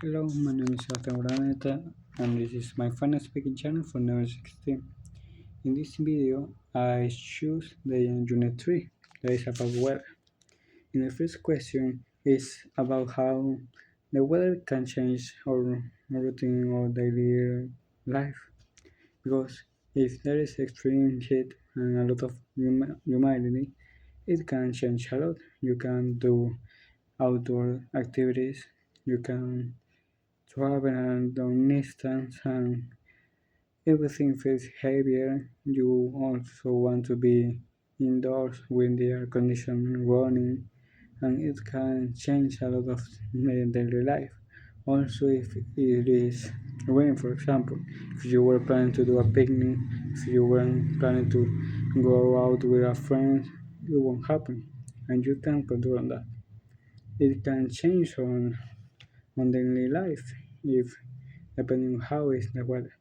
Hello, my name is Sebastian Urdaneta, and this is my final speaking channel for Never 16. In this video, I choose the unit 3 that is about weather. In the first question is about how the weather can change our routine or daily life. Because if there is extreme heat and a lot of humidity, it can change a lot. You can do outdoor activities, you can travel a long distance, and everything feels heavier. You also want to be indoors with the air conditioning running, and it can change a lot of daily life. Also, if it is rain, for example, if you were planning to do a picnic, if you were planning to go out with a friend, it won't happen, and you can't control that. It can change on daily life if depending on how is the weather.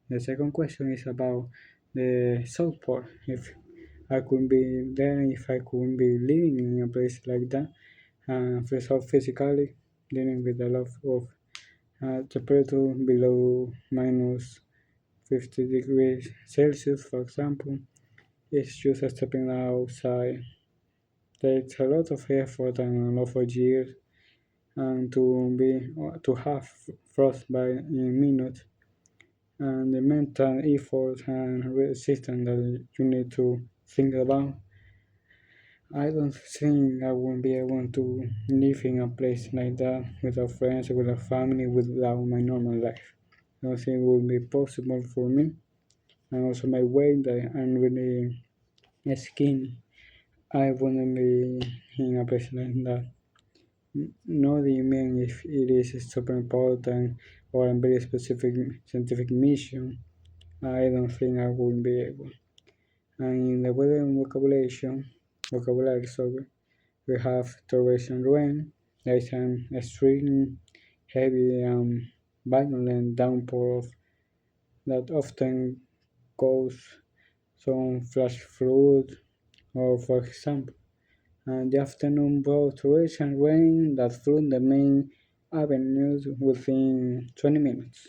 The second question is about the South Pole. If I could be there, if I could be living in a place like that, first off, physically dealing with a lot of temperature below minus 50 degrees Celsius, for example, it's just stepping outside. Takes a lot of effort and a lot of years, and to have frostbite in minutes, and the mental effort and resistance that you need to think about. I don't think I won't be able to live in a place like that without friends, without family, without my normal life. I don't think it would be possible for me. And also my weight, that I'm really skinny. I wouldn't be in a place like that. Not even if it is super important or a very specific scientific mission. I don't think I would be able. And in the weather vocabulary, sorry, we have torrential rain. There is an extreme, heavy, violent downpour that often cause some flash flood, or for example, and the afternoon brought torrential rain that flooded the main avenues within 20 minutes.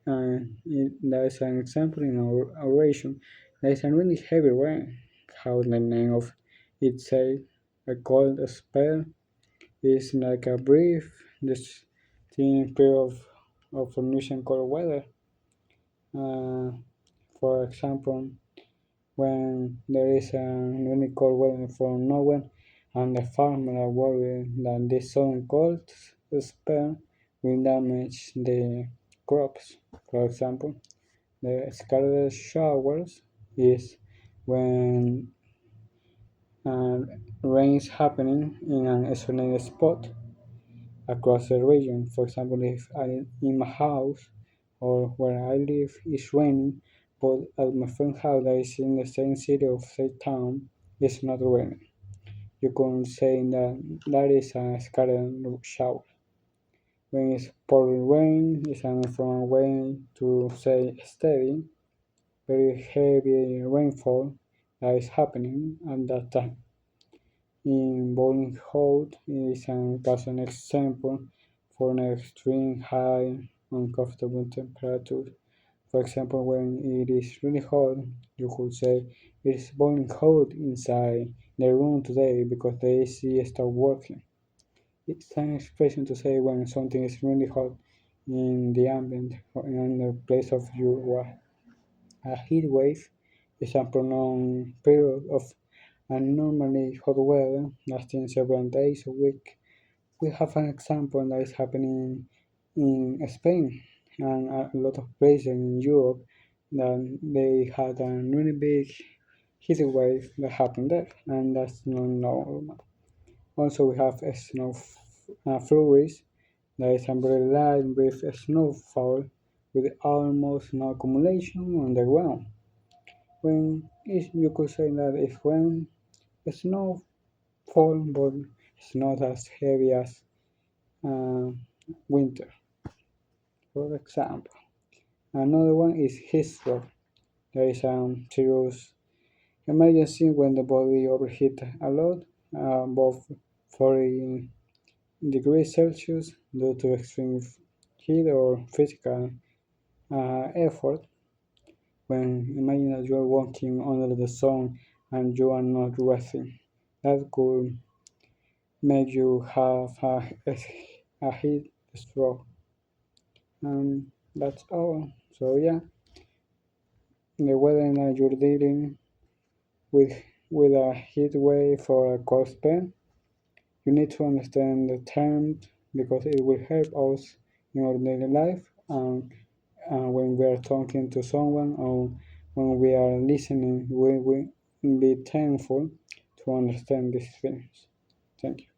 There is an example in our oration. There is a really heavy rain. How the name of it says, a cold spell is like a brief, distinct period of unusual cold weather. Uh, for example, when there is a really cold weather from nowhere, and the farmers are worried that this sudden cold spell will damage the crops. For example, the scattered showers is when uh, rain is happening in an isolated spot across the region. For example, if in my house or where I live is raining, but at my friend's house that is in the same city or same town, it's not raining. You can say that that is a scattered shower. When it's pouring rain, it's from a way to say steady, very heavy rainfall that is happening at that time. In boiling hot is just an example for an extreme high uncomfortable temperature. For example, when it is really hot, you could say it is boiling hot inside the room today because the AC stopped working. It's an expression to say when something is really hot in the ambient or in the place of you are. A heat wave is a prolonged period of abnormally hot weather lasting several days a week. We have an example that is happening in Spain and a lot of places in Europe that they had a really big heat wave that happened there, and that's not normal. Also, we have snow flurries, that is a very light brief snowfall with almost no accumulation on the ground. When you could say that if when snow fall, but it's not as heavy as uh, winter, for example. Another one is heat stroke. There is a serious emergency when the body overheats a lot, above 40 degrees Celsius due to extreme heat or physical effort. When imagine that you are walking under the sun and you are not resting, that could make you have a heat stroke. That's all. So yeah, the weather that you're dealing with with a heat wave or a cold spell, you need to understand the terms because it will help us in our daily life and when we are talking to someone or when we are listening, we will be thankful to understand these things. Thank you.